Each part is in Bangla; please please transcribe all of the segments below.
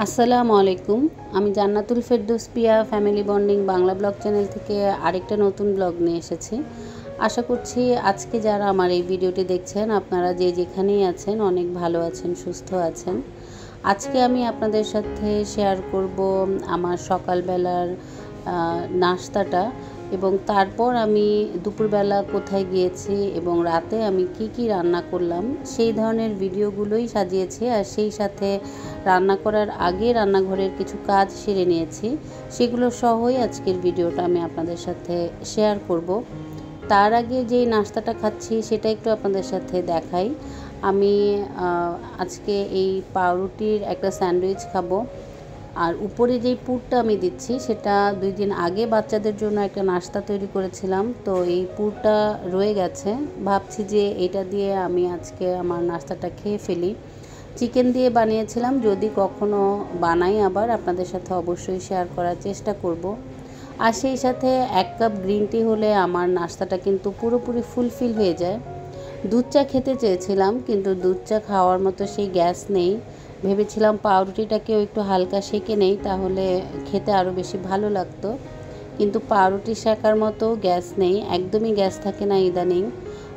আসসালামু আলাইকুম। আমি Jannatul Ferdous Piya family bonding Bangla blog channel থেকে আরেকটা নতুন ব্লগ নিয়ে এসেছি। আশা করছি আজকে যারা আমার এই ভিডিওটি দেখছেন আপনারা যে যেখানেই আছেন অনেক ভালো আছেন, সুস্থ আছেন। আজকে আমি আপনাদের সাথে শেয়ার করব আমার সকালবেলার নাস্তাটা এবং তারপর আমি দুপুরবেলা কোথায় গিয়েছি এবং রাতে আমি কি রান্না করলাম সেই ধরনের ভিডিওগুলোই সাজিয়েছি। আর সেই সাথে রান্না করার আগে রান্নাঘরের কিছু কাজ সেরে নিয়েছি, সেগুলো সহই আজকের ভিডিওটা আমি আপনাদের সাথে শেয়ার করব। তার আগে যেই নাস্তাটা খাচ্ছি সেটা একটু আপনাদের সাথে দেখাই। আমি আজকে এই পাউরুটির একটা স্যান্ডউইচ খাবো। আর উপরে যেই পুরটা আমি দিচ্ছি সেটা 2 দিন আগে বাচ্চাদের জন্য একটা নাস্তা তৈরি করেছিলাম, তো এই পুরটা রয়ে গেছে। ভাবছি যে এটা দিয়ে আমি আজকে আমার নাস্তাটা খেয়ে ফেলি। চিকেন দিয়ে বানিয়েছিলাম, যদি কখনো বানাই আবার আপনাদের সাথে অবশ্যই শেয়ার করার চেষ্টা করব। আর সেই সাথে 1 কাপ গ্রিন টি হলে আমার নাস্তাটা কিন্তু পুরোপুরি ফুলফিল হয়ে যায়। দুধ চা খেতে চেয়েছিলাম কিন্তু দুধ চা খাওয়ার মতো সেই গ্যাস নেই। ভেবেছিলাম পাউরুটিটাকেও একটু হালকা সেঁকে নেই, তাহলে খেতে আরও বেশি ভালো লাগতো। কিন্তু পাউরুটি সেঁকার মতো গ্যাস নেই, একদমই গ্যাস থাকে না ইদানিং।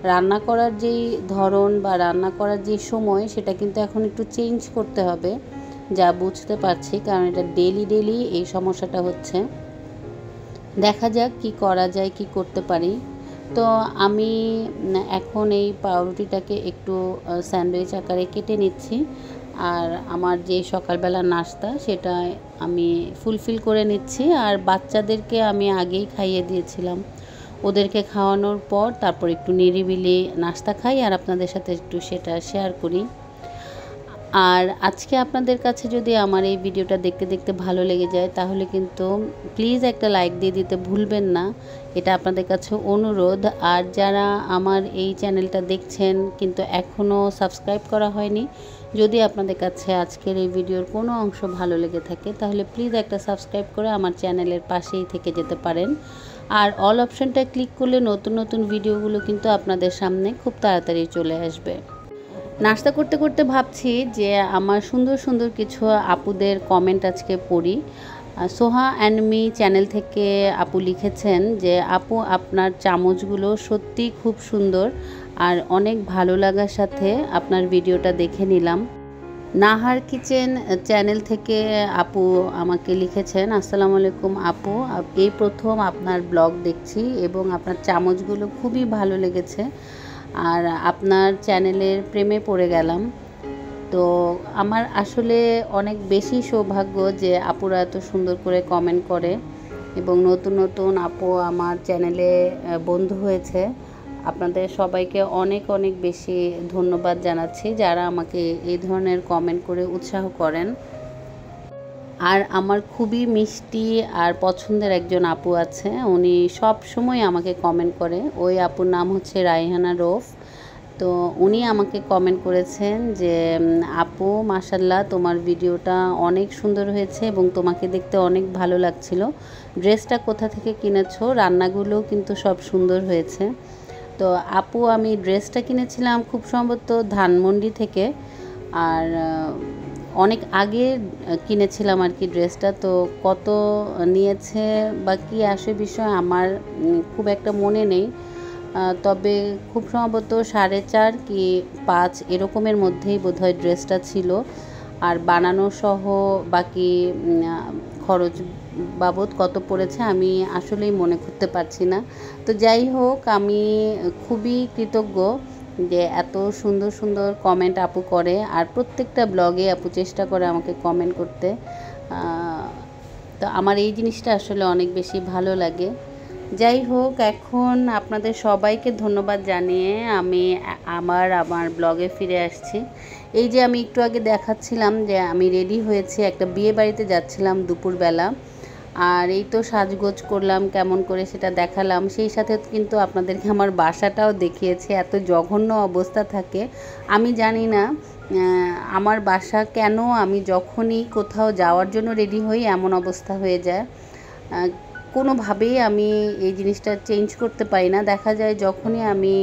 রান্না করার যেই ধরন বা রান্না করার যেই সময় সেটা কিন্তু এখন একটু চেঞ্জ করতে হবে, যা বুঝতে পারছি, কারণ এটা ডেলি এই সমস্যাটা হচ্ছে। দেখা যাক কি করা যায়, কি করতে পারি। তো আমি এখন এই পাউরুটিটাকে একটু স্যান্ডউইচ আকারে কেটে নিচ্ছি। আর আমার যে সকালবেলার নাস্তা সেটা আমি ফুলফিল করে নিচ্ছি। আর বাচ্চাদেরকে আমি আগেই খাইয়ে দিয়েছিলাম। ওদেরকে খাওয়ানোর পর তারপর একটু নিরিবিলি নাস্তা খাই আর আপনাদের সাথে একটু সেটা শেয়ার করি। আর আজকে আপনাদের কাছে যদি আমার এই ভিডিওটা দেখতে ভালো লেগে যায় তাহলে কিন্তু প্লিজ একটা লাইক দিয়ে দিতে ভুলবেন না, এটা আপনাদের কাছে অনুরোধ। আর যারা আমার এই চ্যানেলটা দেখছেন কিন্তু এখনও সাবস্ক্রাইব করা হয়নি, যদি আপনাদের কাছে আজকের এই ভিডিওর কোনো অংশ ভালো লেগে থাকে তাহলে প্লিজ একটা সাবস্ক্রাইব করে আমার চ্যানেলের পাশেই থেকে যেতে পারেন। আর অল অপশানটা ক্লিক করলে নতুন ভিডিওগুলো কিন্তু আপনাদের সামনে খুব তাড়াতাড়ি চলে আসবে। নাস্তা করতে ভাবছি যে আমার সুন্দর কিছু আপুদের কমেন্ট আজকে পড়ি। সোহা অ্যান্ড মি চ্যানেল থেকে আপু লিখেছেন যে আপু আপনার চামচগুলো সত্যি খুব সুন্দর আর অনেক ভালো লাগার সাথে আপনার ভিডিওটা দেখে নিলাম। নাহার কিচেন চ্যানেল থেকে আপু আমাকে লিখেছেন, আসসালামু আলাইকুম আপু, এই প্রথম আপনার ব্লগ দেখছি এবং আপনার চামচগুলো খুবই ভালো লেগেছে আর আপনার চ্যানেলের প্রেমে পড়ে গেলাম। তো আমার আসলে অনেক বেশি সৌভাগ্য যে আপুরা এত সুন্দর করে কমেন্ট করে এবং নতুন আপু আমার চ্যানেলে বন্ধু হয়েছে। আপনাদের সবাইকে অনেক বেশি ধন্যবাদ জানাচ্ছি যারা আমাকে এই ধরনের কমেন্ট করে উৎসাহ করেন। আর আমার খুবই মিষ্টি আর পছন্দের একজন আপু আছে, উনি সব সময় আমাকে কমেন্ট করে। ওই আপুর নাম হচ্ছে রায়হানা রৌফ। তো উনি আমাকে কমেন্ট করেছেন যে আপু মাশাল্লাহ তোমার ভিডিওটা অনেক সুন্দর হয়েছে এবং তোমাকে দেখতে অনেক ভালো লাগছিল। ড্রেসটা কোথা থেকে কিনেছো, রান্নাগুলোও কিন্তু সব সুন্দর হয়েছে। তো আপু আমি ড্রেসটা কিনেছিলাম খুব সম্ভবত ধানমন্ডি থেকে, আর অনেক আগে কিনেছিলাম আর কি ড্রেসটা। তো কত নিয়েছে বা কী আসে বিষয় আমার খুব একটা মনে নেই, তবে খুব সম্ভবত 4.5 কি 5 এরকমের মধ্যেই বোধহয় ড্রেসটা ছিল। আর বানানো সহ বাকি খরচ বাবদ কত পড়েছে আমি আসলেই মনে করতে পারছি না। তো যাই হোক, আমি খুবই কৃতজ্ঞ যে এত সুন্দর কমেন্ট আপু করে আর প্রত্যেকটা ব্লগে আপু চেষ্টা করে আমাকে কমেন্ট করতে। তো আমার এই জিনিসটা আসলে অনেক বেশি ভালো লাগে। যাই হোক, এখন আপনাদের সবাইকে ধন্যবাদ জানিয়ে আমি আমার ব্লগে ফিরে আসছি। এই যে আমি একটু আগে দেখাচ্ছিলাম যে আমি রেডি হয়েছি, একটা বিয়ে বাড়িতে যাচ্ছিলাম দুপুরবেলা। আর এই তো সাজগোজ করলাম কেমন করে সেটা দেখালাম, সেই সাথে কিন্তু আপনাদেরকে আমার বাসাটাও দেখিয়েছি। এত জঘন্য অবস্থা থাকে, আমি জানি না আমার বাসা কেন আমি যখনই কোথাও যাওয়ার জন্য রেডি হই এমন অবস্থা হয়ে যায়। কোনোভাবেই আমি এই জিনিসটা চেঞ্জ করতে পারি না। দেখা যায় যখনই আমি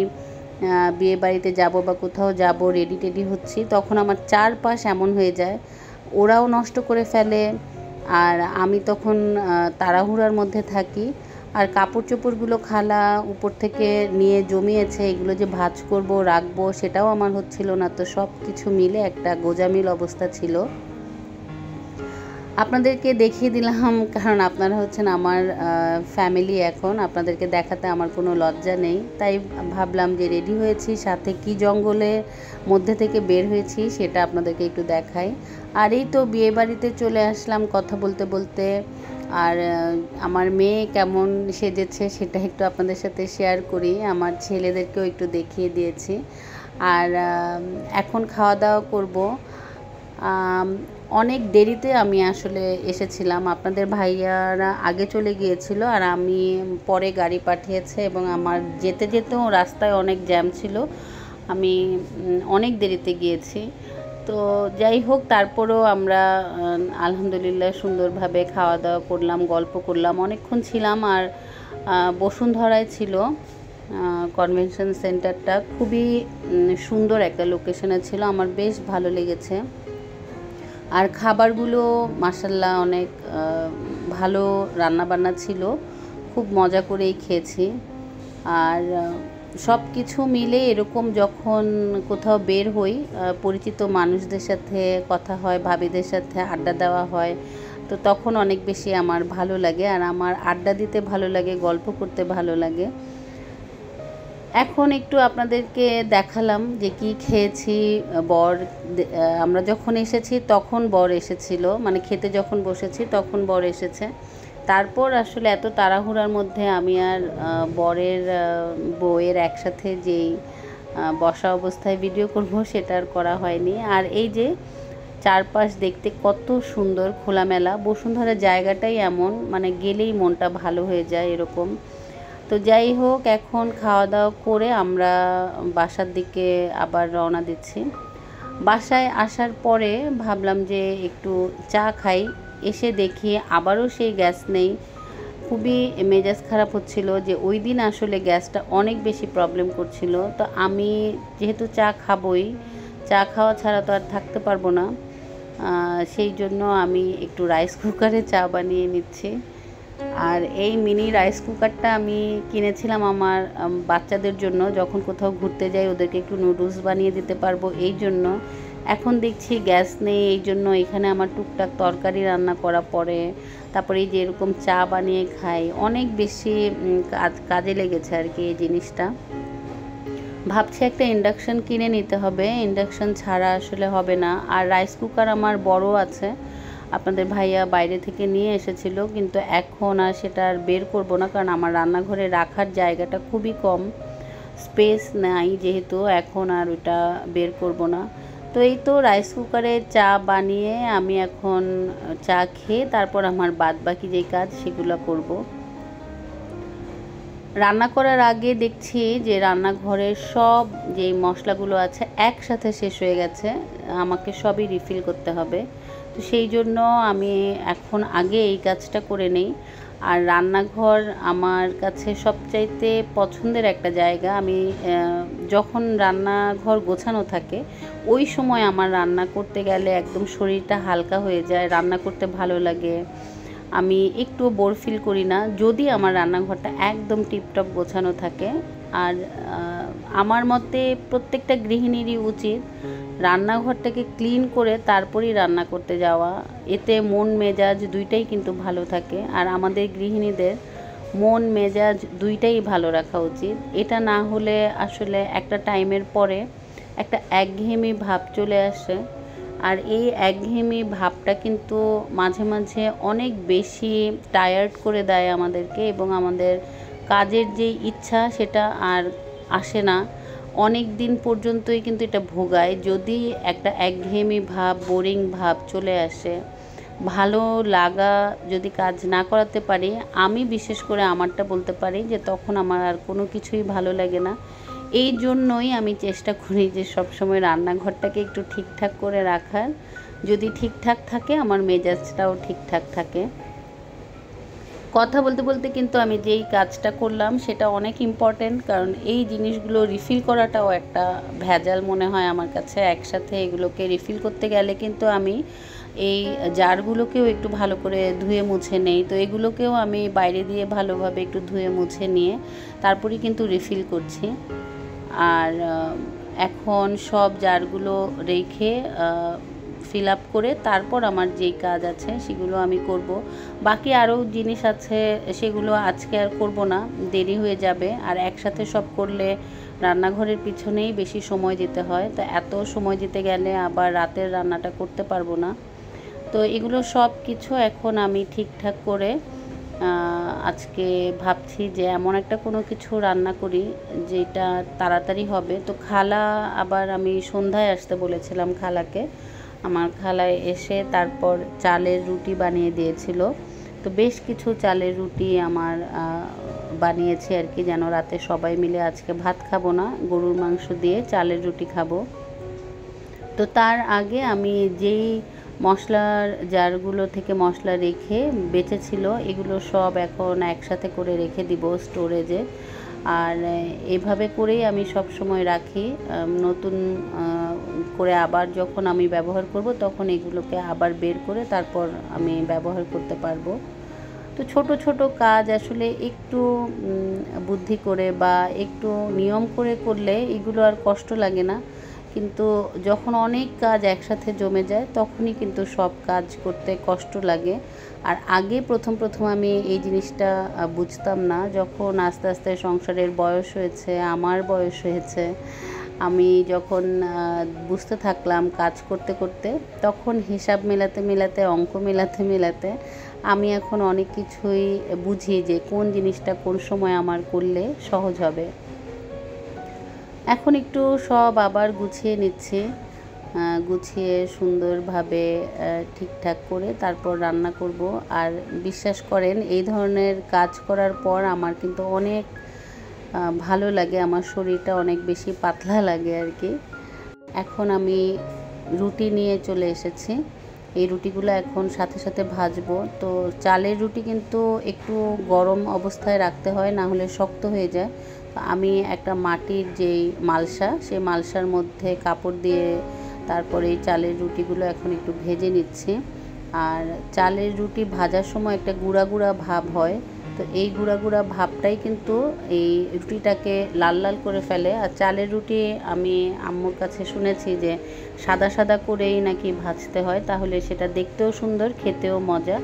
বিয়ে বাড়িতে যাব বা কোথাও যাব রেডি হচ্ছি, তখন আমার চারপাশ এমন হয়ে যায় ওরাও নষ্ট করে ফেলে, আর আমি তখন তাড়াহুড়ার মধ্যে থাকি। আর কাপড় চোপড়গুলো খালা উপর থেকে নিয়ে জমিয়েছে, এগুলো যে ভাঁজ করব রাখবো সেটাও আমার হচ্ছিল না। তো সব কিছু মিলে একটা গোজামিল অবস্থা ছিল। আপনাদেরকে দেখিয়ে দিলাম, কারণ আপনারা হচ্ছেন আমার ফ্যামিলি। এখন আপনাদেরকে দেখাতে আমার কোনো লজ্জা নেই, তাই ভাবলাম যে রেডি হয়েছি, সাথে কি জঙ্গলের মধ্যে থেকে বের হয়েছি সেটা আপনাদেরকে একটু দেখাই। আর এই তো বিয়েবাড়িতে চলে আসলাম কথা বলতে বলতে। আর আমার মেয়ে কেমন সেজেছে সেটা একটু আপনাদের সাথে শেয়ার করি, আমার ছেলেদেরকেও একটু দেখিয়ে দিয়েছি। আর এখন খাওয়া দাওয়া করব। অনেক দেরিতে আমি আসলে এসেছিলাম, আপনাদের ভাইয়ারা আগে চলে গিয়েছিল আর আমি পরে গাড়ি পাঠিয়েছে, এবং আমার যেতে যেতেও রাস্তায় অনেক জ্যাম ছিল, আমি অনেক দেরিতে গিয়েছি। তো যাই হোক, তারপরেও আমরা আলহামদুলিল্লাহ সুন্দরভাবে খাওয়া দাওয়া করলাম, গল্প করলাম, অনেকক্ষণ ছিলাম। আর বসুন্ধরায় ছিল কনভেনশন সেন্টারটা, খুবই সুন্দর একটা লোকেশনে ছিল, আমার বেশ ভালো লেগেছে। আর খাবারগুলো মাশাআল্লাহ অনেক ভালো রান্নাবান্না ছিল, খুব মজা করেই খেয়েছি। আর সব কিছু মিলে এরকম যখন কোথাও বের হই, পরিচিত মানুষদের সাথে কথা হয়, ভাবিদের সাথে আড্ডা দেওয়া হয়, তো তখন অনেক বেশি আমার ভালো লাগে। আর আমার আড্ডা দিতে ভালো লাগে, গল্প করতে ভালো লাগে। এখন একটু আপনাদেরকে দেখালাম যে কি খেয়েছি। বর, আমরা যখন এসেছি তখন বর এসেছিল, মানে খেতে যখন বসেছি তখন বর এসেছে। তারপর আসলে এত তাড়াহুড়ার মধ্যে আমি আর বরের বউয়ের একসাথে যেই বসা অবস্থায় ভিডিও করব সেটা আর করা হয়নি। আর এই যে চারপাশ দেখতে কত সুন্দর, খোলামেলা, বসুন্ধরা জায়গাটাই এমন, মানে গেলেই মনটা ভালো হয়ে যায় এরকম। তো যাই হোক, এখন খাওয়া দাওয়া করে আমরা বাসার দিকে আবার রওনা দিচ্ছি। বাসায় আসার পরে ভাবলাম যে একটু চা খাই, এসে দেখি আবারও সেই গ্যাস নেই। খুবই মেজাজ খারাপ হচ্ছিল যে ওই দিন আসলে গ্যাসটা অনেক বেশি প্রবলেম করছিল। তো আমি যেহেতু চা খাবই, চা খাওয়া ছাড়া তো আর থাকতে পারবো না, সেই জন্য আমি একটু রাইস কুকারে চা বানিয়ে নিচ্ছি। আর এই মিনি রাইস কুকারটা আমি কিনেছিলাম আমার বাচ্চাদের জন্য, যখন কোথাও ঘুরতে যাই ওদেরকে একটু নুডলস বানিয়ে দিতে পারবো এই জন্য। এখন দেখছি গ্যাস নেই, এই জন্য এখানে আমার টুকটাক তরকারি রান্না করা পড়ে, তারপরে এই যে এরকম চা বানিয়ে খাই, অনেক বেশি কাজে লেগেছে আর কি এই জিনিসটা। ভাবছি একটা ইন্ডাকশান কিনে নিতে হবে, ইন্ডাকশান ছাড়া আসলে হবে না। আর রাইস কুকার আমার বড় আছে, আপনাদের ভাইয়া বাইরে থেকে নিয়ে এসেছিল, কিন্তু এখন আর সেটা আর বের করব না, কারণ আমার রান্নাঘরে রাখার জায়গাটা খুবই কম, স্পেস নাই যেহেতু, এখন আর ওটা বের করব না। তো এই তো রাইস কুকারে চা বানিয়ে আমি এখন চা খেয়ে তারপর আমার বাদ বাকি যেই কাজ সেগুলো করব। রান্না করার আগে দেখছি যে রান্নাঘরের সব যেই মশলাগুলো আছে একসাথে শেষ হয়ে গেছে, আমাকে সবই রিফিল করতে হবে। তো সেই জন্য আমি এখন আগে এই কাজটা করে নেই। আর রান্নাঘর আমার কাছে সবচাইতে পছন্দের একটা জায়গা। আমি যখন রান্নাঘর গোছানো থাকে ওই সময় আমার রান্না করতে গেলে একদম শরীরটা হালকা হয়ে যায়, রান্না করতে ভালো লাগে, আমি একটু বোর ফিল করি না যদি আমার রান্নাঘরটা একদম টিপটপ গোছানো থাকে। আর আমার মতে প্রত্যেকটা গৃহিণীরই উচিত রান্নাঘরটাকে ক্লিন করে তারপরেই রান্না করতে যাওয়া, এতে মন মেজাজ দুইটাই কিন্তু ভালো থাকে। আর আমাদের গৃহিণীদের মন মেজাজ দুইটাই ভালো রাখা উচিত, এটা না হলে আসলে একটা টাইমের পরে একটা একঘেয়েমি ভাব চলে আসে। আর এই একঘেয়েমি ভাবটা কিন্তু মাঝে মাঝে অনেক বেশি টায়ার্ড করে দেয় আমাদেরকে, এবং আমাদের কাজের যে ইচ্ছা সেটা আর আসে না, অনেক দিন পর্যন্তই কিন্তু এটা ভোগায়। যদি একটা একঘেয়েমি ভাব, বোরিং ভাব চলে আসে, ভালো লাগা যদি কাজ না করাতে পারি, আমি বিশেষ করে আমারটা বলতে পারি যে তখন আমার আর কোনো কিছুই ভালো লাগে না। এই জন্যই আমি চেষ্টা করি যে সবসময় রান্নাঘরটাকে একটু ঠিকঠাক করে রাখার, যদি ঠিকঠাক থাকে আমার মেজাজটাও ঠিকঠাক থাকে। কথা বলতে বলতে কিন্তু আমি যেই কাজটা করলাম সেটা অনেক ইম্পর্ট্যান্ট, কারণ এই জিনিসগুলো রিফিল করাটাও একটা ভেজাল মনে হয় আমার কাছে। একসাথে এগুলোকে রিফিল করতে গেলে কিন্তু আমি এই জারগুলোকেও একটু ভালো করে ধুয়ে মুছে নেই। তো এগুলোকেও আমি বাইরে দিয়ে ভালোভাবে একটু ধুয়ে মুছে নিয়ে তারপরেই কিন্তু রিফিল করছি। আর এখন সব জারগুলো রেখে ফিল আপ করে তারপর আমার যেই কাজ আছে সেগুলো আমি করব। বাকি আরও জিনিস আছে, সেগুলো আজকে আর করব না, দেরি হয়ে যাবে। আর একসাথে সব করলে রান্নাঘরের পিছনেই বেশি সময় দিতে হয়, তো এত সময় দিতে গেলে আবার রাতের রান্নাটা করতে পারবো না। তো এগুলো সব কিছু এখন আমি ঠিকঠাক করে আজকে ভাবছি যে এমন একটা কোনো কিছু রান্না করি যেটা তাড়াতাড়ি হবে। তো খালা আবার আমি সন্ধ্যায় আসতে বলেছিলাম খালাকে, আমার খালায় এসে তারপর চালের রুটি বানিয়ে দিয়েছিল। তো বেশ কিছু চালের রুটি আমার বানিয়েছি আর কি, যেন রাতে সবাই মিলে আজকে ভাত খাবো না, গরুর মাংস দিয়ে চালের রুটি খাবো। তো তার আগে আমি যেই মশলার জারগুলো থেকে মশলা রেখে বেঁচেছিল এগুলো সব এখন একসাথে করে রেখে দিব স্টোরেজে। আর এভাবে করেই আমি সব সময় রাখি, নতুন করে আবার যখন আমি ব্যবহার করব তখন এগুলোকে আবার বের করে তারপর আমি ব্যবহার করতে পারবো। তো ছোট ছোট কাজ আসলে একটু বুদ্ধি করে বা একটু নিয়ম করে করলে এগুলো আর কষ্ট লাগে না, কিন্তু যখন অনেক কাজ একসাথে জমে যায় তখনই কিন্তু সব কাজ করতে কষ্ট লাগে। আর আগে প্রথম আমি এই জিনিসটা বুঝতাম না, যখন আস্তে আস্তে সংসারের বয়স হয়েছে, আমার বয়স হয়েছে, আমি যখন বুঝতে থাকলাম কাজ করতে করতে, তখন হিসাব মেলাতে মেলাতে, অঙ্ক মেলাতে মেলাতে আমি এখন অনেক কিছুই বুঝি যে কোন জিনিসটা কোন সময় আমার করলে সহজ হবে। এখন একটু সব আবার গুছিয়ে নিচ্ছি, গুছিয়ে সুন্দরভাবে ঠিকঠাক করে তারপর রান্না করব। আর বিশ্বাস করেন এই ধরনের কাজ করার পর আমার কিন্তু অনেক ভালো লাগে, আমার শরীরটা অনেক বেশি পাতলা লাগে আর কি। এখন আমি রুটি নিয়ে চলে এসেছি, এই রুটিগুলো এখন সাথে সাথে ভাজবো। তো চালের রুটি কিন্তু একটু গরম অবস্থায় রাখতে হয়, না হলে শক্ত হয়ে যায়। আমি একটা মাটির যেই মালসা, সেই মালসার মধ্যে কাপড় দিয়ে তারপরে এই চালের রুটিগুলো এখন একটু ভেজে নিচ্ছি। আর চালের রুটি ভাজার সময় একটা গুঁড়া গুঁড়া ভাব হয়, তো এই গুঁড়া গুঁড়া ভাবটাই কিন্তু এই রুটিটাকে লাল লাল করে ফেলে। আর চালের রুটি আমি আম্মুর কাছে শুনেছি যে সাদা সাদা করেই নাকি ভাজতে হয়, তাহলে সেটা দেখতেও সুন্দর, খেতেও মজা।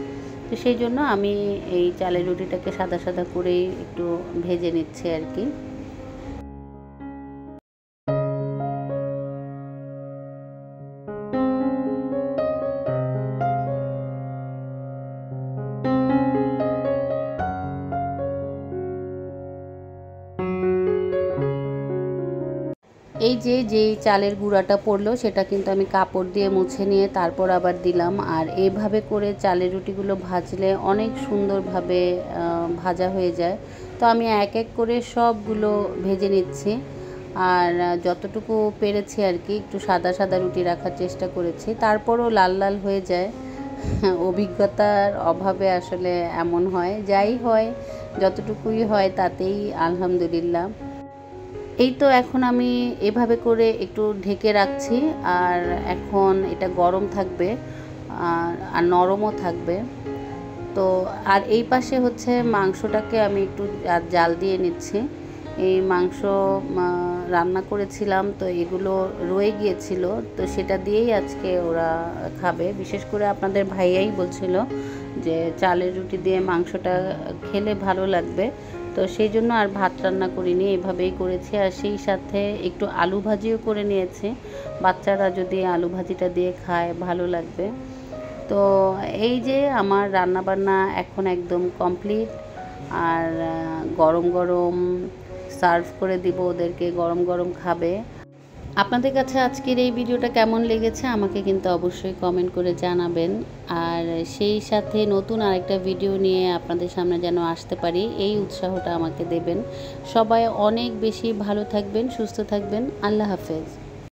তো সেই জন্য আমি এই চালের রুটিটাকে সাদা সাদা করেই একটু ভেজে নিচ্ছি আর কি। এই যেই চালের গুঁড়াটা পড়লো সেটা কিন্তু আমি কাপড় দিয়ে মুছে নিয়ে তারপর আবার দিলাম। আর এইভাবে করে চালের রুটিগুলো ভাজলে অনেক সুন্দরভাবে ভাজা হয়ে যায়। তো আমি এক এক করে সবগুলো ভেজে নিচ্ছি, আর যতটুকু পেরেছি আর কি একটু সাদা সাদা রুটি রাখার চেষ্টা করেছি, তারপরও লাল লাল হয়ে যায়। অভিজ্ঞতার অভাবে আসলে এমন হয়, যাই হয় যতটুকুই হয় তাতেই আলহামদুলিল্লাহ। এই তো এখন আমি এভাবে করে একটু ঢেকে রাখছি, আর এখন এটা গরম থাকবে আর নরমও থাকবে। তো আর এই পাশে হচ্ছে মাংসটাকে আমি একটু জাল দিয়ে নিচ্ছি। এই মাংস রান্না করেছিলাম, তো এগুলো রয়ে গিয়েছিল, তো সেটা দিয়েই আজকে ওরা খাবে। বিশেষ করে আপনাদের ভাইয়াই বলছিল যে চালের রুটি দিয়ে মাংসটা খেলে ভালো লাগবে, তো সেই জন্য আর ভাত রান্না করিনি, এভাবেই করেছি। আর সেই সাথে একটু আলু ভাজিও করে নিয়েছি, বাচ্চারা যদি আলু ভাজিটা দিয়ে খায় ভালো লাগবে। তো এই যে আমার রান্নাবান্না এখন একদম কমপ্লিট। আর গরম গরম সার্ভ করে দিব ওদেরকে, গরম গরম খাবে। আপনাদের কাছে আজকের এই ভিডিওটা কেমন লেগেছে আমাকে কিন্তু অবশ্যই কমেন্ট করে জানাবেন। আর সেই সাথে নতুন আরেকটা ভিডিও নিয়ে আপনাদের সামনে যেন আসতে পারি, এই উৎসাহটা আমাকে দেবেন। সবাই অনেক বেশি ভালো থাকবেন, সুস্থ থাকবেন। আল্লাহ হাফেজ।